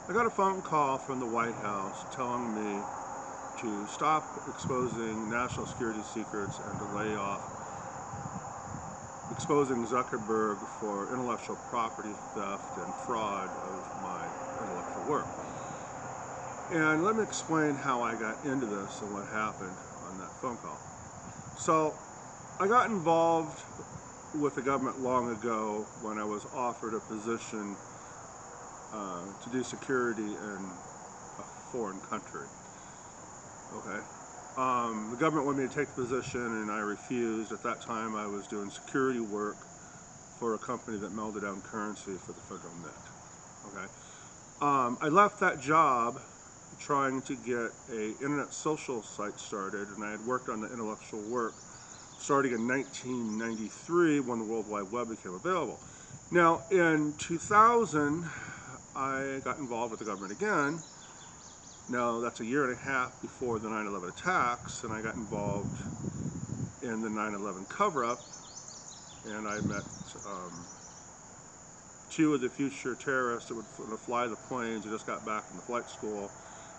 I got a phone call from the White House telling me to stop exposing national security secrets and to lay off exposing Zuckerberg for intellectual property theft and fraud of my intellectual work. And let me explain how I got into this and what happened on that phone call. So I got involved with the government long ago when I was offered a position to do security in a foreign country. Okay. The government wanted me to take the position and I refused. At that time I was doing security work for a company that melted down currency for the federal Mint. Okay. I left that job trying to get an internet social site started, and I had worked on the intellectual work starting in 1993 when the World Wide Web became available. Now in 2000 I got involved with the government again. Now that's a year and a half before the 9/11 attacks, and I got involved in the 9/11 cover-up, and I met two of the future terrorists that would fly the planes. I just got back from the flight school,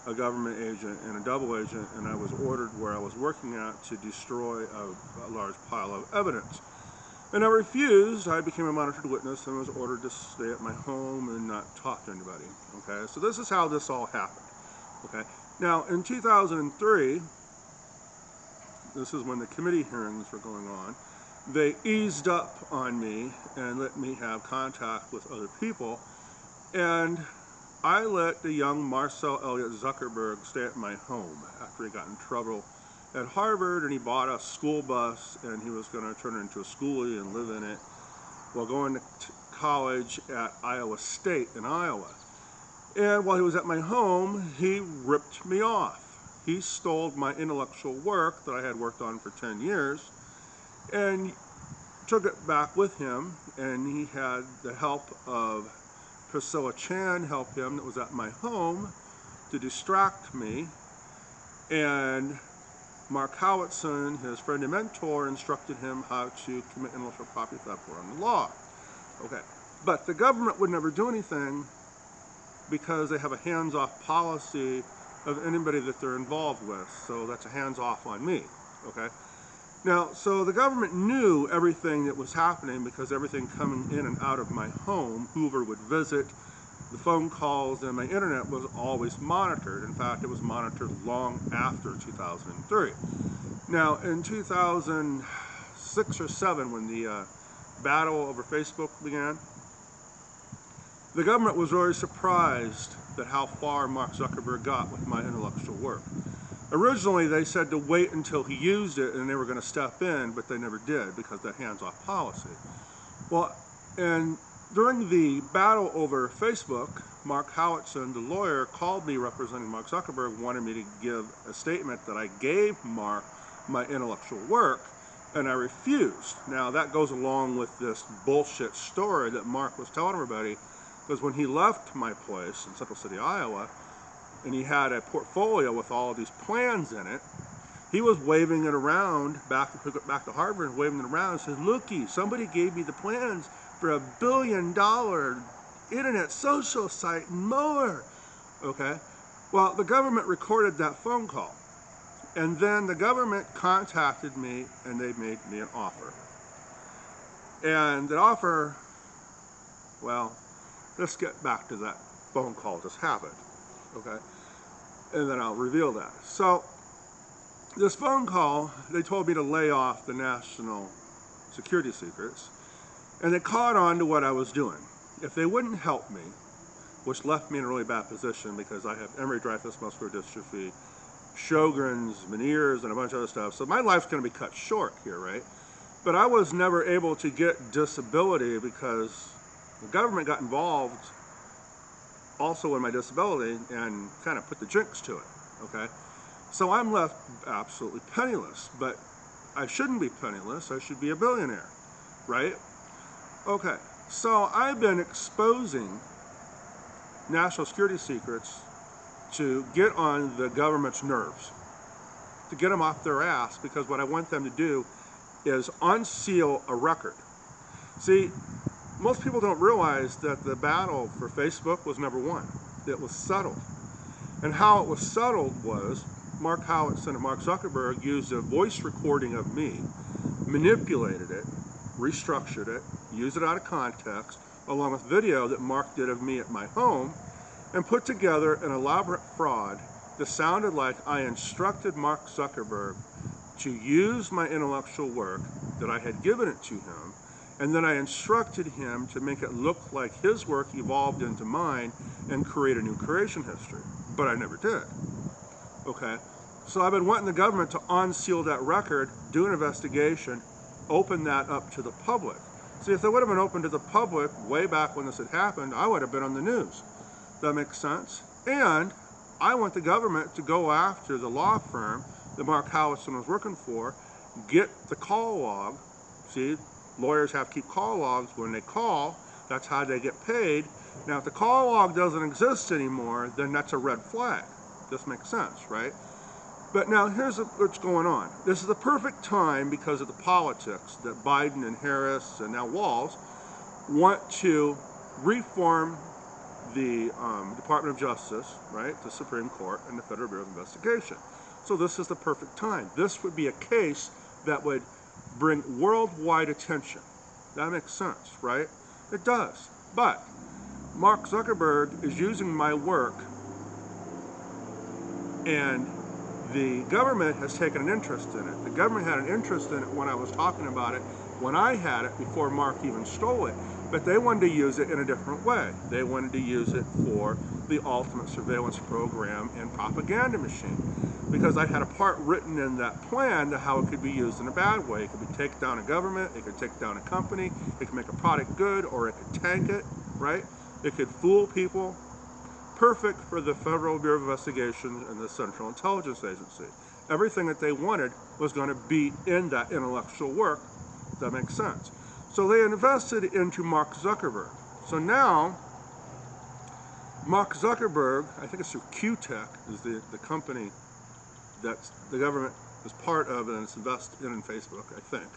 a government agent and a double agent, and I was ordered where I was working at to destroy a large pile of evidence. And I refused. I became a monitored witness and was ordered to stay at my home and not talk to anybody. Okay, so this is how this all happened. Okay, now in 2003, this is when the committee hearings were going on, they eased up on me and let me have contact with other people, and I let the young Marcel Elliott Zuckerberg stay at my home after he got in trouble at Harvard, and he bought a school bus and he was going to turn it into a schoolie and live in it while going to college at Iowa State in Iowa. And while he was at my home, he ripped me off. He stole my intellectual work that I had worked on for 10 years and took it back with him, and he had the help of Priscilla Chan help him that was at my home to distract me, and Mark Howitson, his friend and mentor, instructed him how to commit intellectual property theft under the law. Okay, but the government would never do anything because they have a hands-off policy of anybody that they're involved with, so that's a hands-off on me. Okay. Now, so the government knew everything that was happening because everything coming in and out of my home, Hoover would visit, the phone calls and my internet was always monitored. In fact, it was monitored long after 2003. Now, in 2006 or 7, when the battle over Facebook began, the government was very surprised at how far Mark Zuckerberg got with my intellectual work. Originally, they said to wait until he used it and they were going to step in, but they never did because of that hands-off policy. Well, and during the battle over Facebook, Mark Howitson, the lawyer, called me representing Mark Zuckerberg, wanted me to give a statement that I gave Mark my intellectual work, and I refused. Now, that goes along with this bullshit story that Mark was telling everybody, because when he left my place in Central City, Iowa, and he had a portfolio with all of these plans in it, he was waving it around back to Harvard, and waving it around and said, "Looky, somebody gave me the plans for $1 billion internet social site and more." Okay, well, the government recorded that phone call, and then the government contacted me and they made me an offer. And the offer, well, let's get back to that phone call just happened. Okay, and then I'll reveal that. So this phone call, they told me to lay off the national security secrets, and they caught on to what I was doing. If they wouldn't help me, which left me in a really bad position because I have Emery-Dreifuss muscular dystrophy, Sjogren's, Meniere's, and a bunch of other stuff, so my life's going to be cut short here, right? But I was never able to get disability because the government got involved also in my disability and kind of put the jinx to it. Okay, so I'm left absolutely penniless, but I shouldn't be penniless. I should be a billionaire, right? Okay, so I've been exposing national security secrets to get on the government's nerves, to get them off their ass, because what I want them to do is unseal a record. See, most people don't realize that the battle for Facebook was never won. it was settled. And how it was settled was Mark Howitson and Mark Zuckerberg used a voice recording of me, manipulated it, restructured it, used it out of context, along with video that Mark did of me at my home, and put together an elaborate fraud that sounded like I instructed Mark Zuckerberg to use my intellectual work, that I had given it to him, and then I instructed him to make it look like his work evolved into mine and create a new creation history. But I never did. Okay? So I've been wanting the government to unseal that record, do an investigation, open that up to the public. See, if they would have been open to the public way back when this had happened, I would have been on the news. That makes sense? And I want the government to go after the law firm that Mark Howitson was working for, get the call log. See, lawyers have to keep call logs when they call. That's how they get paid. Now, if the call log doesn't exist anymore, then that's a red flag. This makes sense, right? But now here's what's going on. This is the perfect time because of the politics that Biden and Harris and now Walz want to reform the Department of Justice, right, the Supreme Court, and the Federal Bureau of Investigation. So this is the perfect time. This would be a case that would bring worldwide attention. That makes sense, right? It does. But Mark Zuckerberg is using my work, and the government has taken an interest in it. The government had an interest in it when I was talking about it, when I had it, before Mark even stole it. But they wanted to use it in a different way. They wanted to use it for the ultimate surveillance program and propaganda machine. Because I had a part written in that plan to how it could be used in a bad way. It could be take down a government, it could take down a company, it could make a product good, or it could tank it, right? It could fool people. Perfect for the Federal Bureau of Investigation and the Central Intelligence Agency. Everything that they wanted was going to be in that intellectual work. That makes sense. So they invested into Mark Zuckerberg. So now, Mark Zuckerberg, I think it's through Q-Tech, is the company that the government is part of, and it's invested in Facebook, I think.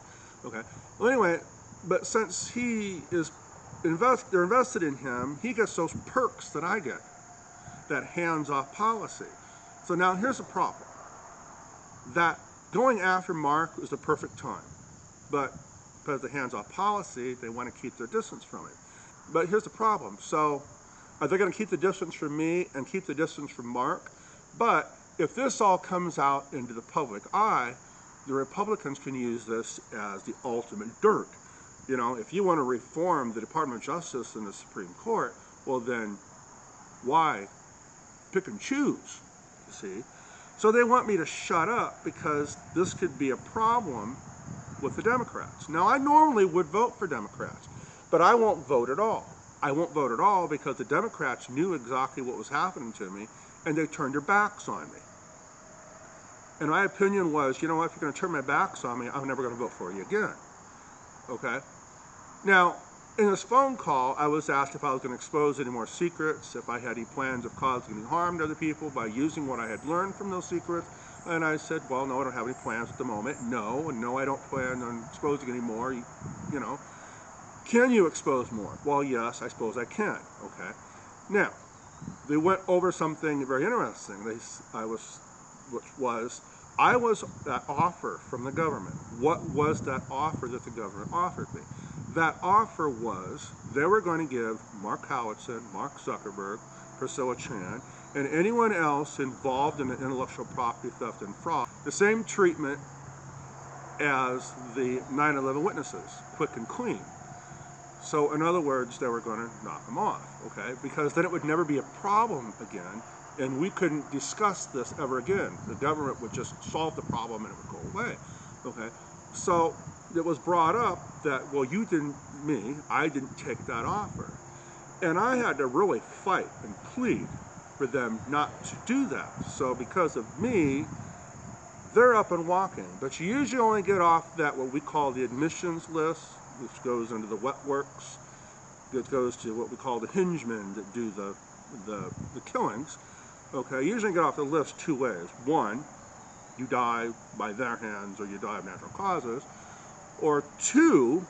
Okay. Well, anyway, but since he is they're invested in him, he gets those perks that I get, that hands-off policy. So now here's the problem. That going after Mark was the perfect time, but because of the hands-off policy, they want to keep their distance from it. But here's the problem. So are they going to keep the distance from me and keep the distance from Mark? But if this all comes out into the public eye, the Republicans can use this as the ultimate dirt. You know, if you want to reform the Department of Justice and the Supreme Court, well then, why pick and choose, you see? So they want me to shut up because this could be a problem with the Democrats. Now, I normally would vote for Democrats, but I won't vote at all. I won't vote at all because the Democrats knew exactly what was happening to me, and they turned their backs on me. And my opinion was, you know what, if you're going to turn my backs on me, I'm never going to vote for you again. Okay? Now, in this phone call, I was asked if I was going to expose any more secrets, if I had any plans of causing any harm to other people by using what I had learned from those secrets. And I said, well, no, I don't have any plans at the moment. No, and no, I don't plan on exposing any more. You know, can you expose more? Well, yes, I suppose I can. Okay. Now, they went over something very interesting. I was that offer from the government. What was that offer that the government offered me? That offer was they were going to give Mark Howitson, Mark Zuckerberg, Priscilla Chan, and anyone else involved in the intellectual property theft and fraud the same treatment as the 9/11 witnesses, quick and clean. So in other words, they were going to knock them off, okay? Because then it would never be a problem again, and we couldn't discuss this ever again. The government would just solve the problem and it would go away, okay? So it was brought up that, well, I didn't take that offer. And I had to really fight and plead for them not to do that. So because of me, they're up and walking. But you usually only get off that, what we call the admissions list, which goes into the wet works. It goes to what we call the hingemen that do the killings. Okay, you usually get off the list two ways. One, you die by their hands or you die of natural causes. Or two,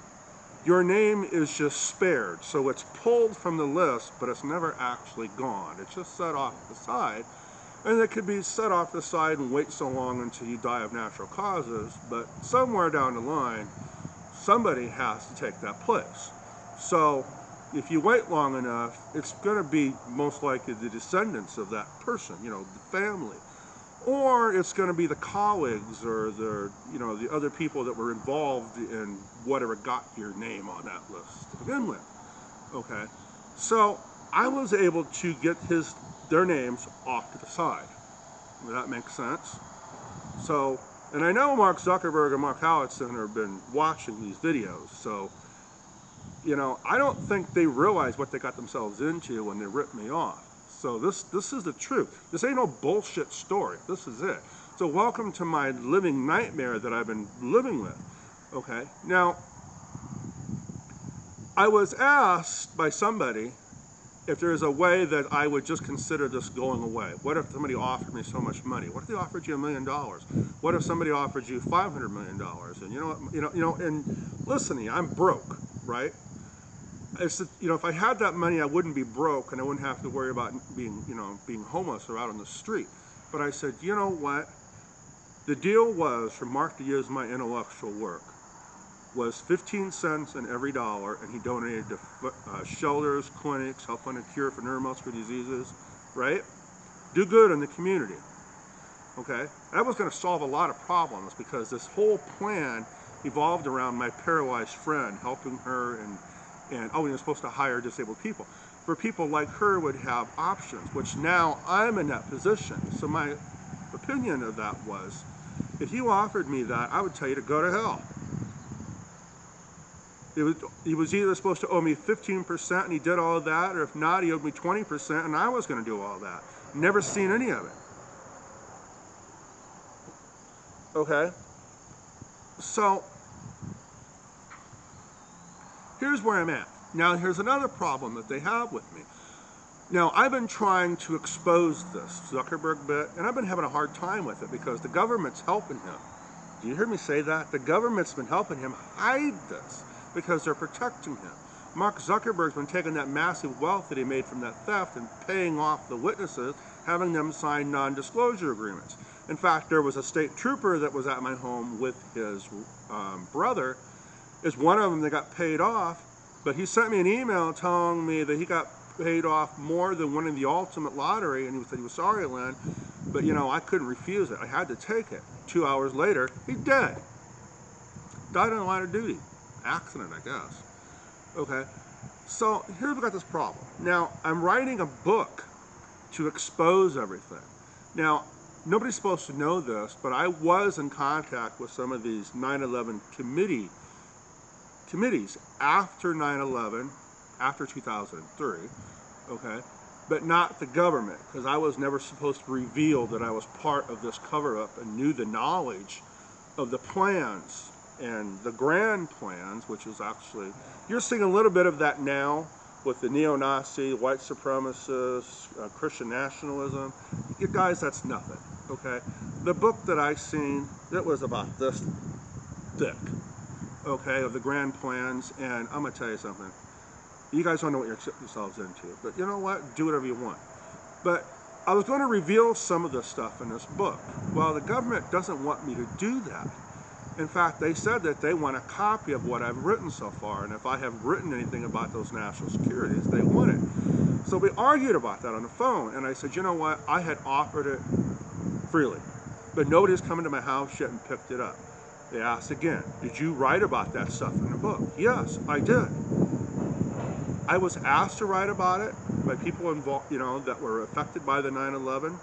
your name is just spared. So it's pulled from the list, but it's never actually gone. It's just set off to the side. And it could be set off to the side and wait so long until you die of natural causes, but somewhere down the line, somebody has to take that place. So if you wait long enough, it's going to be most likely the descendants of that person, the family. Or it's going to be the colleagues or the other people that were involved in whatever got your name on that list to begin with. Okay, so I was able to get their names off to the side. Does that make sense? So, and I know Mark Zuckerberg and Mark Howitson have been watching these videos, so I don't think they realize what they got themselves into when they ripped me off. So this is the truth. This ain't no bullshit story. This is it. So welcome to my living nightmare that I've been living with. Okay. Now, I was asked by somebody if there's a way that I would just consider this going away. What if somebody offered me so much money? What if they offered you $1 million? What if somebody offered you $500 million? And and listen, I'm broke, right? It's if I had that money, I wouldn't be broke, and I wouldn't have to worry about being homeless or out on the street. But I said, you know what? The deal was for Mark to use my intellectual work was 15 cents in every dollar, and he donated to shelters, clinics, help find a cure for neuromuscular diseases, right? Do good in the community. Okay, that was going to solve a lot of problems because this whole plan evolved around my paralyzed friend, helping her and you're supposed to hire disabled people. For people like her would have options, which now I'm in that position. So my opinion of that was, if you offered me that, I would tell you to go to hell. He was either supposed to owe me 15% and he did all of that, or if not, he owed me 20% and I was going to do all that. Never seen any of it. Okay? So, here's where I'm at. Now, here's another problem that they have with me. Now, I've been trying to expose this Zuckerberg bit, and I've been having a hard time with it because the government's helping him. Do you hear me say that? The government's been helping him hide this because they're protecting him. Mark Zuckerberg's been taking that massive wealth that he made from that theft and paying off the witnesses, having them sign non-disclosure agreements. In fact, there was a state trooper that was at my home with his brother. Is one of them that got paid off, but he sent me an email telling me that he got paid off more than winning the ultimate lottery, and he said he was sorry, Lynn, but I couldn't refuse it. I had to take it. 2 hours later, he's dead. Died on the line of duty. Accident, I guess. Okay, so here we got this problem. Now, I'm writing a book to expose everything. Now, nobody's supposed to know this, but I was in contact with some of these 9/11 committees after 9/11, after 2003, okay, but not the government, because I was never supposed to reveal that I was part of this cover-up and knew the knowledge of the plans and the grand plans, which is actually, you're seeing a little bit of that now with the neo-Nazi, white supremacists, Christian nationalism. You guys, that's nothing, okay? The book that I seen, it was about this thick, okay, of the grand plans, and I'm going to tell you something. You guys don't know what you're getting yourselves into, but you know what? Do whatever you want. But I was going to reveal some of this stuff in this book. Well, the government doesn't want me to do that. In fact, they said that they want a copy of what I've written so far, and if I have written anything about those national securities, they want it. So we argued about that on the phone, and I said, you know what? I had offered it freely, but nobody's come to my house yet and picked it up. They asked again, did you write about that stuff in the book? Yes, I did. I was asked to write about it by people involved, that were affected by the 9/11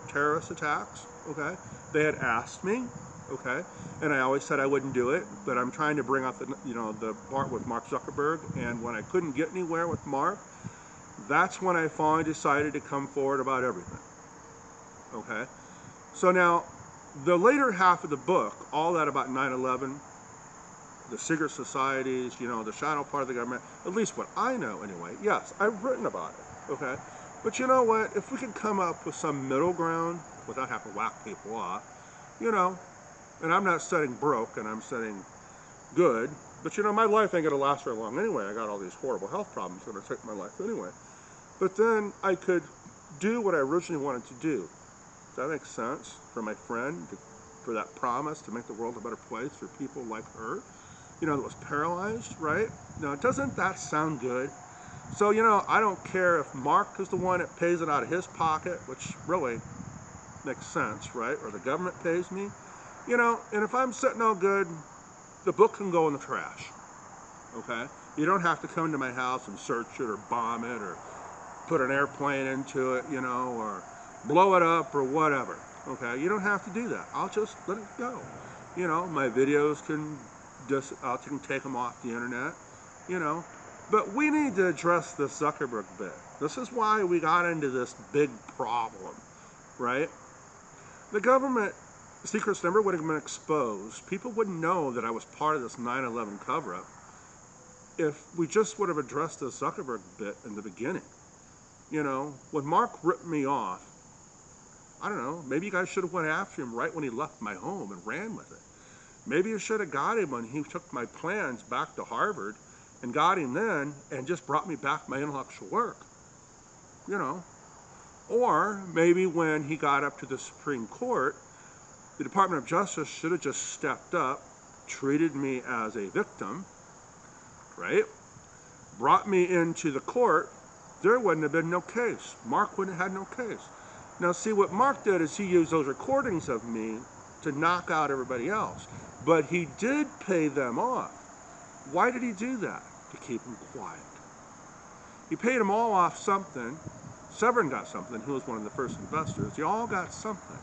terrorist attacks, okay? They had asked me, okay? And I always said I wouldn't do it, but I'm trying to bring up the part with Mark Zuckerberg, and when I couldn't get anywhere with Mark, that's when I finally decided to come forward about everything, okay? So now, the later half of the book, all that about 9/11, the secret societies, the shadow part of the government, at least what I know anyway, yes, I've written about it, okay? But you know what, if we could come up with some middle ground without having to whack people off, and I'm not studying broke and I'm studying good, But you know, my life ain't gonna last very long anyway. I got all these horrible health problems that are gonna take my life anyway. But then I could do what I originally wanted to do. Does that make sense? For my friend, for that promise to make the world a better place for people like her, you know, that was paralyzed, right? Now, doesn't that sound good? So, you know, I don't care if Mark is the one that pays it out of his pocket, which really makes sense, right? Or the government pays me, you know, and if I'm sitting all good, the book can go in the trash, okay? You don't have to come to my house and search it or bomb it or put an airplane into it, you know, or blow it up or whatever, okay? You don't have to do that. I'll just let it go. You know, my videos can just, I can take them off the internet, you know. But we need to address the Zuckerberg bit. This is why we got into this big problem, right? The government secrets never would have been exposed. People wouldn't know that I was part of this 9/11 cover-up if we just would have addressed the Zuckerberg bit in the beginning. You know, when Mark ripped me off, I don't know, maybe you guys should have went after him right when he left my home and ran with it. Maybe you should have got him when he took my plans back to Harvard and got him then and just brought me back my intellectual work, you know. Or maybe when he got up to the Supreme Court, the Department of Justice should have just stepped up, treated me as a victim, right? Brought me into the court, there wouldn't have been no case. Mark wouldn't have had no case. Now see, what Mark did is he used those recordings of me to knock out everybody else. But he did pay them off. Why did he do that? To keep them quiet. He paid them all off something. Severin got something. He was one of the first investors. You all got something.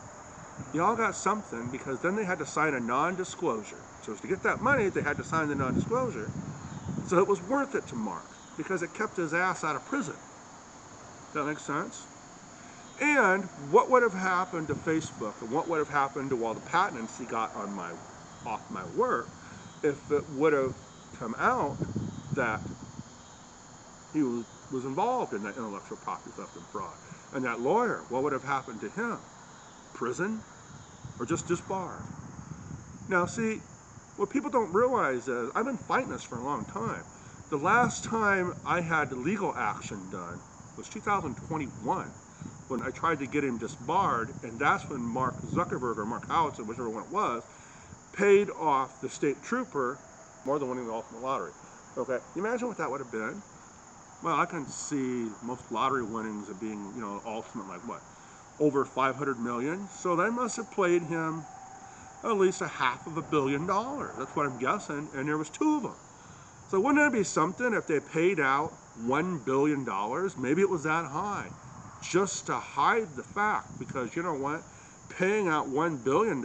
You all got something because then they had to sign a non-disclosure. So to get that money, they had to sign the non-disclosure. So it was worth it to Mark because it kept his ass out of prison. Does that make sense? And what would have happened to Facebook and what would have happened to all the patents he got on off my work if it would have come out that he was involved in that intellectual property theft and fraud? And that lawyer, what would have happened to him? Prison? Or just disbarred? Now see, what people don't realize is I've been fighting this for a long time. The last time I had legal action done was 2021 when I tried to get him disbarred, and that's when Mark Zuckerberg or Mark Howitson, whichever one it was, paid off the state trooper more than winning the ultimate lottery. Okay, you imagine what that would have been? Well, I can see most lottery winnings of being, you know, ultimate like what? Over 500 million. So they must have played him at least $500 million. That's what I'm guessing, and there was two of them. So wouldn't that be something if they paid out $1 billion? Maybe it was that high, just to hide the fact, because you know what? Paying out $1 billion,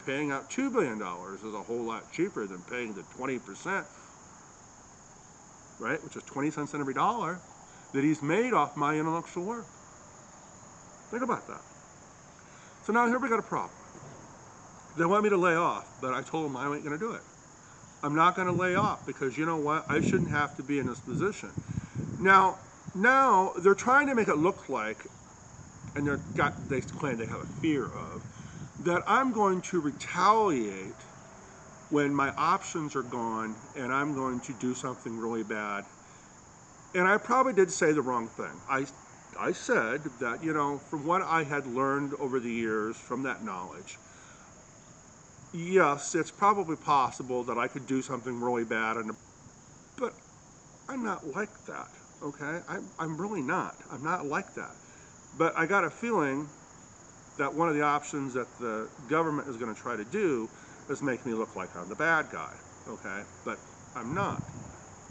paying out $2 billion is a whole lot cheaper than paying the 20%, right? Which is 20 cents on every dollar that he's made off my intellectual work. Think about that. So now here we got a problem. They want me to lay off, but I told them I ain't gonna do it. I'm not gonna lay off because you know what? I shouldn't have to be in this position. Now they're trying to make it look like, and they claim they have a fear of, that I'm going to retaliate when my options are gone and I'm going to do something really bad. And I probably did say the wrong thing. I said that, you know, from what I had learned over the years from that knowledge, yes, it's probably possible that I could do something really bad, but I'm not like that, okay? I'm really not. I'm not like that. But I got a feeling that one of the options that the government is going to try to do is make me look like I'm the bad guy, okay? But I'm not,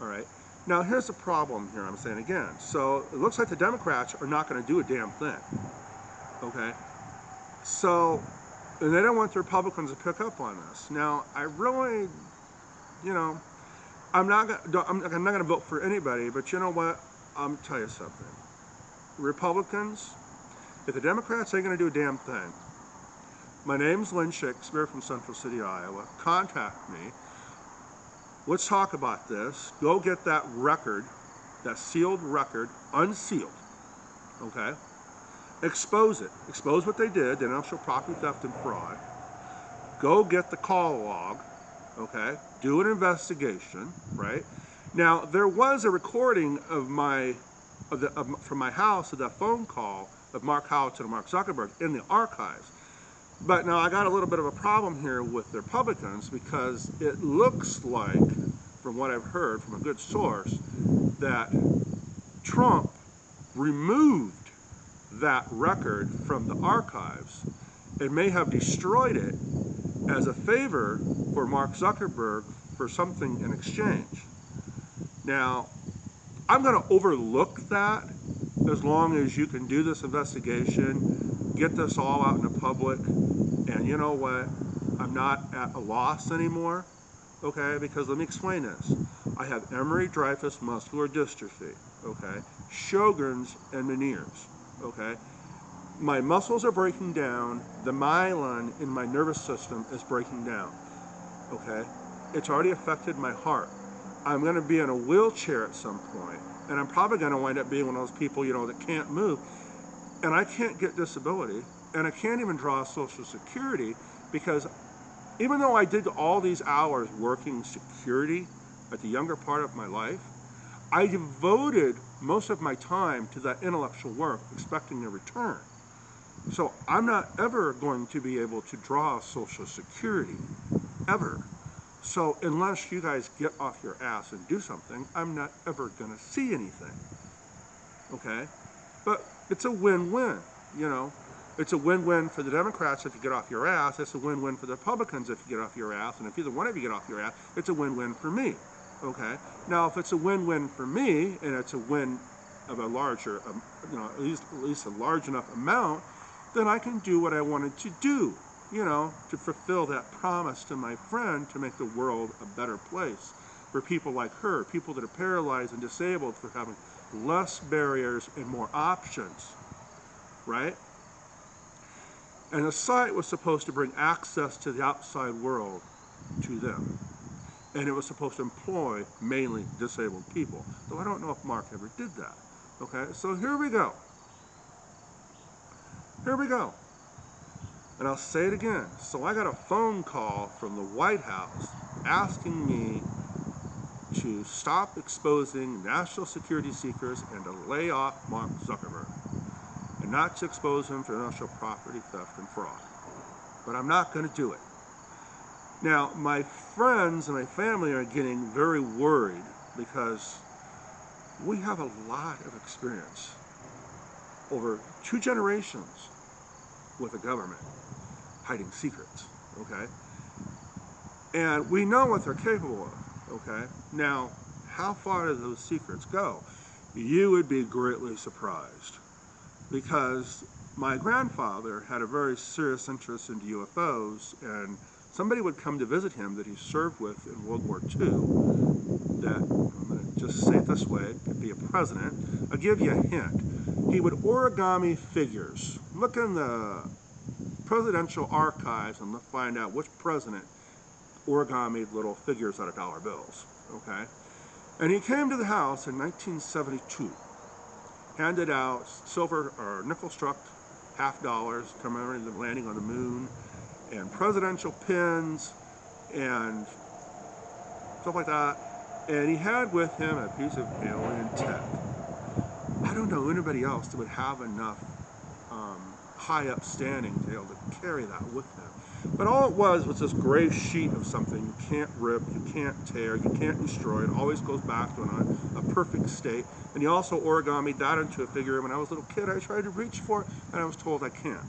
all right? Now, here's the problem here, I'm saying again. So it looks like the Democrats are not going to do a damn thing, okay? So, and they don't want the Republicans to pick up on this. Now, I really, you know, I'm not going to vote for anybody, but you know what? I'm going to tell you something. Republicans, if the Democrats ain't going to do a damn thing, my name's Lynn Shakespeare from Central City, Iowa. Contact me. Let's talk about this. Go get that record, that sealed record, unsealed, okay? Expose it. Expose what they did, the intellectual property theft and fraud. Go get the call log, okay? do an investigation, right? Now, there was a recording of from my house of that phone call of Mark Howitson and Mark Zuckerberg in the archives. But now I got a little bit of a problem here with the Republicans, because it looks like, from what I've heard from a good source, that Trump removed that record from the archives and may have destroyed it as a favor for Mark Zuckerberg for something in exchange. Now, I'm going to overlook that as long as you can do this investigation, get this all out in the public, and you know what? I'm not at a loss anymore, okay? Because let me explain this. I have Emery-Dreifuss muscular dystrophy, okay? Sjogren's and Meniere's, okay? My muscles are breaking down. The myelin in my nervous system is breaking down, okay? It's already affected my heart. I'm going to be in a wheelchair at some point, and I'm probably going to wind up being one of those people, you know, that can't move, and I can't get disability, and I can't even draw Social Security, because even though I did all these hours working security at the younger part of my life, I devoted most of my time to that intellectual work, expecting a return. So I'm not ever going to be able to draw Social Security, ever. So unless you guys get off your ass and do something, I'm not ever going to see anything, okay? But it's a win-win, you know? It's a win-win for the Democrats if you get off your ass. It's a win-win for the Republicans if you get off your ass. And if either one of you get off your ass, it's a win-win for me, okay? Now, if it's a win-win for me, and it's a win of a larger, you know, at least a large enough amount, then I can do what I wanted to do, you know, to fulfill that promise to my friend to make the world a better place for people like her, people that are paralyzed and disabled, for having less barriers and more options, right? And the site was supposed to bring access to the outside world to them. And it was supposed to employ mainly disabled people. Though I don't know if Mark ever did that. Okay, so here we go. Here we go. And I'll say it again. So I got a phone call from the White House asking me to stop exposing national security secrets and to lay off Mark Zuckerberg, and not to expose him for intellectual property theft and fraud. But I'm not going to do it. Now, my friends and my family are getting very worried, because we have a lot of experience over 2 generations with the government hiding secrets, okay? And we know what they're capable of, okay? Now, how far do those secrets go? You would be greatly surprised, because my grandfather had a very serious interest in UFOs, and somebody would come to visit him that he served with in World War II, that, I'm going to just say it this way, could be a president. I'll give you a hint. He would origami figures. Look in the presidential archives and find out which president origamied little figures out of dollar bills, okay? And he came to the house in 1972, handed out silver or nickel-struck $50 commemorating the landing on the moon, and presidential pins and stuff like that. And he had with him a piece of alien tech. I don't know anybody else that would have enough high up standing to be able to carry that with them. But all it was this gray sheet of something you can't rip, you can't tear, you can't destroy. It always goes back to a perfect state. And he also origamied that into a figure. When I was a little kid, I tried to reach for it, and I was told I can't.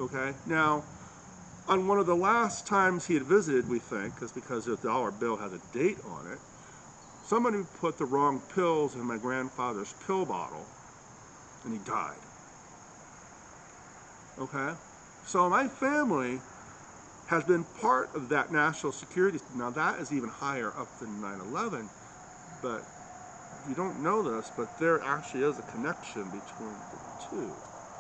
Okay? Now, on one of the last times he had visited, we think, because the dollar bill has a date on it, somebody put the wrong pills in my grandfather's pill bottle, and he died. Okay? So my family has been part of that national security. Now that is even higher up than 9/11, but you don't know this, but there actually is a connection between the two.